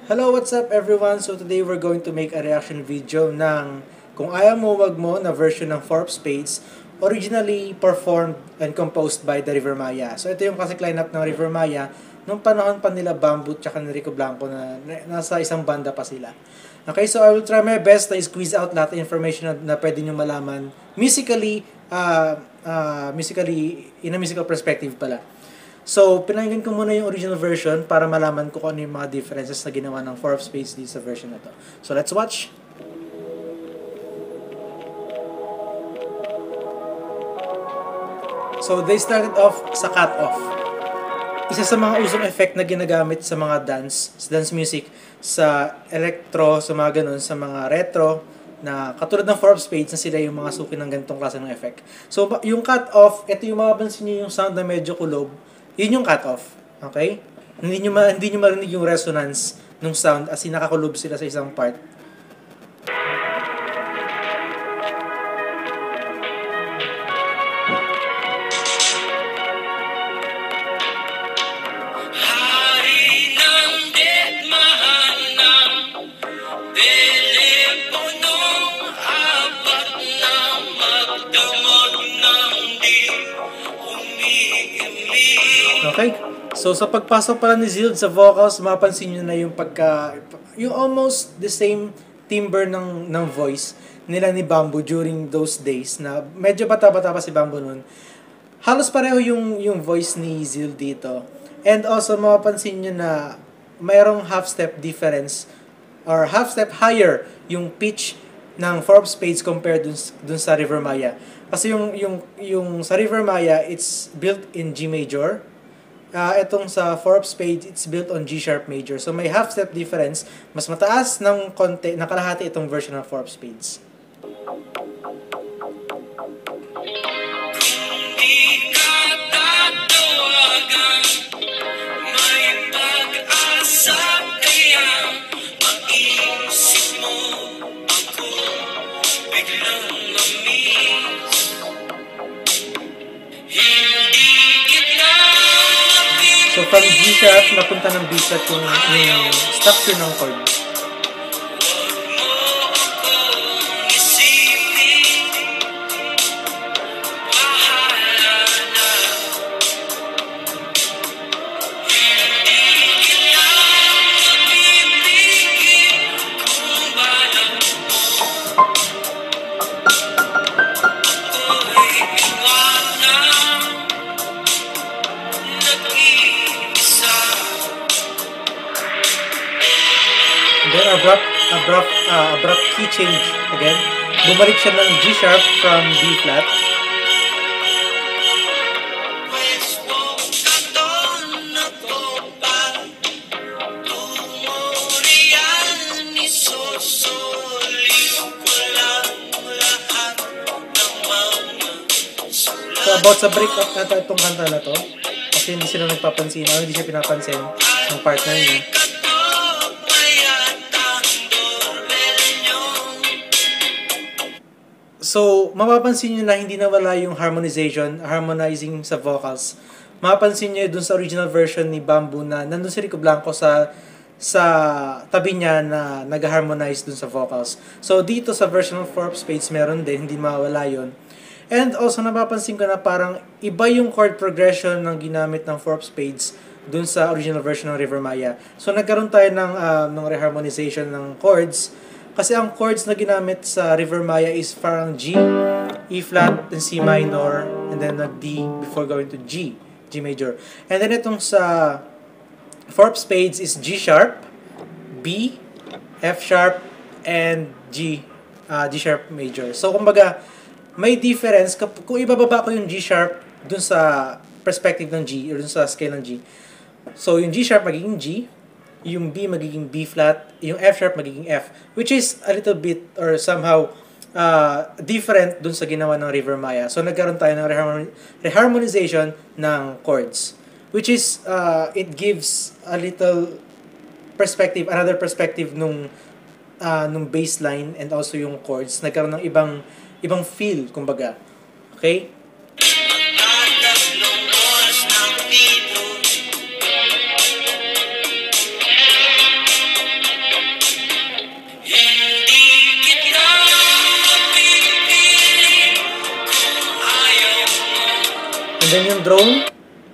Hello, what's up everyone? So today we're going to make a reaction video ng Kung Ayaw Mo Wag Mo na version ng Four of Spades, originally performed and composed by the River Maya. So ito yung classic lineup ng River Maya nung panahon pa nila Bamboo at Rico Blanco na nasa isang banda pa sila. Okay, so I will try my best na squeeze out lahat ng information na pwede nyo malaman musically, in a musical perspective pala. So, pinakinggan ko muna yung original version para malaman ko kung ano yung mga differences na ginawa ng Four of Spades dito sa version na to. So, let's watch! So, they started off sa cut-off. Isa sa mga usong effect na ginagamit sa mga dance music, sa electro, sa mga ganun, sa mga retro, na katulad ng Four of Spades na sila yung mga suki ng ganitong klase ng effect. So, yung cut-off, ito yung mapapansin nyo yung sound na medyo kulob. Yun yung cut-off. Okay? Hindi nyo marinig yung resonance ng sound as in nakakulob sila sa isang part. Okay? So, sa pagpasok pala ni Zild sa vocals, mapansin nyo na yung yung almost the same timbre ng voice nila ni Bamboo during those days na medyo bata-bata pa si Bamboo nun. Halos pareho yung voice ni Zild dito. And also, mapapansin nyo na mayroong half-step difference or half-step higher yung pitch ng Four of Spades compared dun sa River Maya. Kasi yung sa River Maya, it's built in G major. Itong sa Four of Spades, it's built on G sharp major. So may half step difference. Mas mataas ng konti, ng kalahati itong version ng Four of Spades. So from G sharp, napunta ng B flat yung structure ng chord. Then abrupt key change again. Bumalik siya ng G sharp from B flat. So about sa break up na itong kanta na to, kasi hindi sila nagpapansin, hindi siya pinapansin ng partner niya. So, mapapansin nyo na hindi nawala yung harmonizing sa vocals. Mapapansin nyo dun sa original version ni Bamboo na nandun si Rico Blanco sa tabi niya na nag-harmonize dun sa vocals. So, dito sa version of Four of Spades, meron din, hindi mawala yun. And also, napapansin ko na parang iba yung chord progression ng ginamit ng Four of Spades dun sa original version ng River Maya. So, nagkaroon tayo ng reharmonization ng chords. Kasi ang chords na ginamit sa River Maya is parang G, E flat, then C minor, and then a D before going to G major. And then itong sa Four of Spades is G sharp, B, F sharp, and G sharp major. So kumbaga, may difference kung ibababa ko yung G sharp dun sa perspective ng G, or dun sa scale ng G. So yung G sharp magiging G, yung B magiging B flat, yung F sharp magiging F, which is a little bit or somehow different dun sa ginawa ng River Maya. So nagkaroon tayo ng reharmonization ng chords, which is it gives a little perspective, another perspective nung bassline and also yung chords. Nagkaroon ng ibang feel, kumbaga. Okay?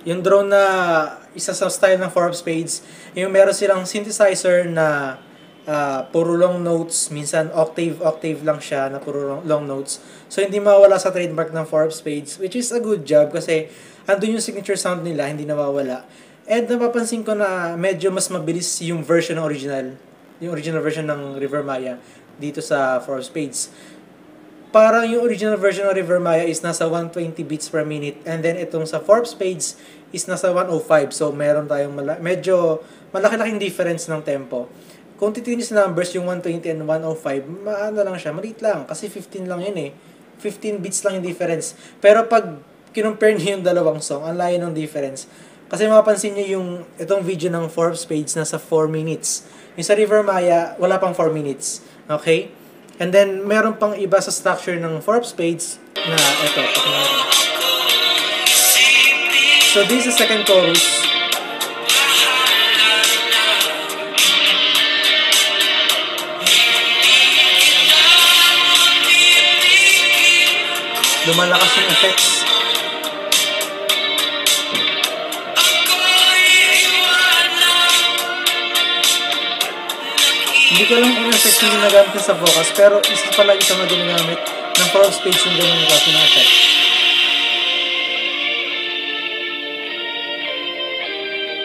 yung drone na isa sa style ng Four of Spades, yung meron silang synthesizer na puro long notes, minsan octave lang siya na puro long notes. So hindi mawala sa trademark ng Four of Spades, which is a good job kasi andun yung signature sound nila, hindi nawawala. And napapansin ko na medyo mas mabilis yung version ng original, yung original version ng River Maya dito sa Four of Spades. Parang yung original version ng River Maya is nasa 120 beats per minute, and then itong sa Four of Spades is nasa 105. So meron tayong medyo malaki-laking difference ng tempo. Kung titignan sa numbers, yung 120 and 105, maano lang siya, maliit lang kasi 15 lang yun eh. 15 beats lang yung difference. Pero pag kinumpare niyo yung dalawang song, ang layo ng difference. Kasi mapapansin niyo yung itong video ng Four of Spades nasa 4 minutes. Yung sa River Maya, wala pang 4 minutes. Okay? And then, meron pang iba sa structure ng Four of Spades na ito. So, this is the second chorus. Lumalakas yung effects. Hindi ko alam kung effects yung ginagamit sa vocals, pero isa pala isang na ginagamit ng Four of Spades yung ganun kasi ng effect.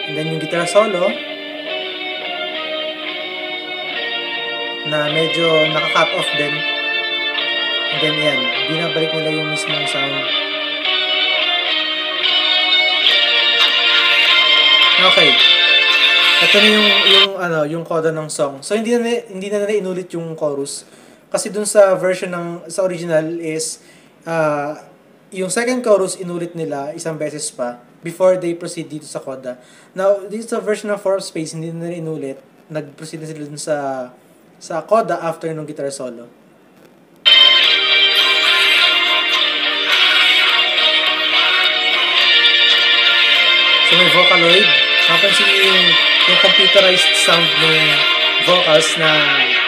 And then yung guitar solo na medyo naka-cut off din. And then yan, binabalik nila yung mismong sound. Okay. Ito na yung coda ng song. So hindi na nila inulit yung chorus kasi dun sa version sa original is yung second chorus inulit nila isang beses pa before they proceed dito sa coda. Now, this is a version of Four of Spades, hindi na nila inulit. Nag-proceed na sila dun sa coda after nung guitar solo. So may Vocaloid. Napansin niyo yung computerized sound ng vocals na,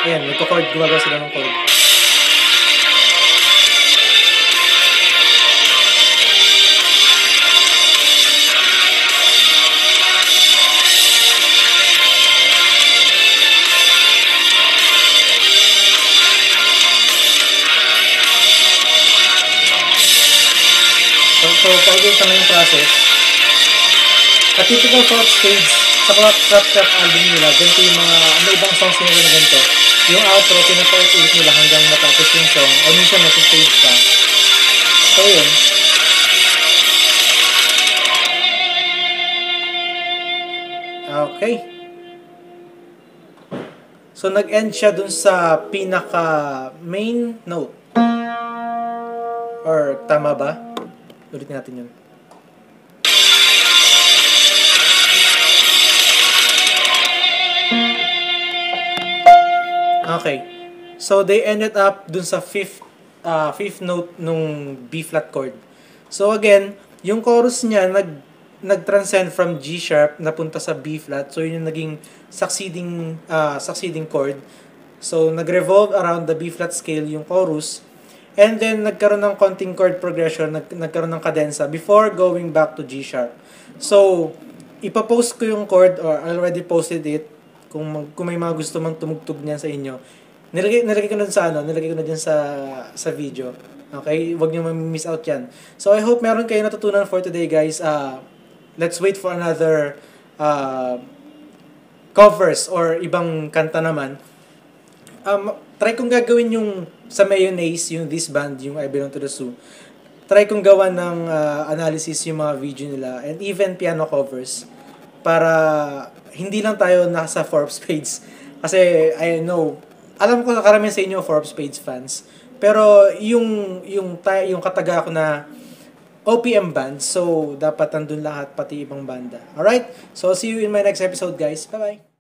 ayan, nagko-chord, gumagawa sila ng chord. So pag-uwi na yung process. A typical Four of Spades sa Claptrap album nila, ganito yung mga, may ibang songs nila na ganito. Yung outro, pinapaulit nila hanggang matapos yung song, o minsan nasa-stage pa. So yun. Okay. So nag-end siya dun sa pinaka main note. Or tama ba? Ulitin natin yun. Okay. So they ended up dun sa fifth note nung B flat chord. So again, yung chorus niya nag-transcend from G sharp napunta sa B flat. So yun yung naging succeeding chord. So nag-revolve around the B flat scale yung chorus. And then nagkaroon ng konting chord progression, nagkaroon ng kadensa before going back to G sharp. So ipapost ko yung chord, or I already posted it. Kung may mga gusto mang tumugtog niyan sa inyo, nilagay ko na diyan sa video. Okay? Huwag niyo ma-miss out 'yan. So I hope meron kayo natutunan for today, guys. Let's wait for another covers or ibang kanta naman. Try kong gagawin yung sa Mayonnaise, yung This Band, yung I Belong to the Zoo. Try kong gawa ng analysis yung mga video nila and even piano covers para hindi lang tayo nasa Four of Spades. Kasi, I know, alam ko karamihan sa inyo Four of Spades fans. Pero, yung kataga ko na OPM band, so, dapat nandun lahat, pati ibang banda. Alright? So, see you in my next episode, guys. Bye-bye!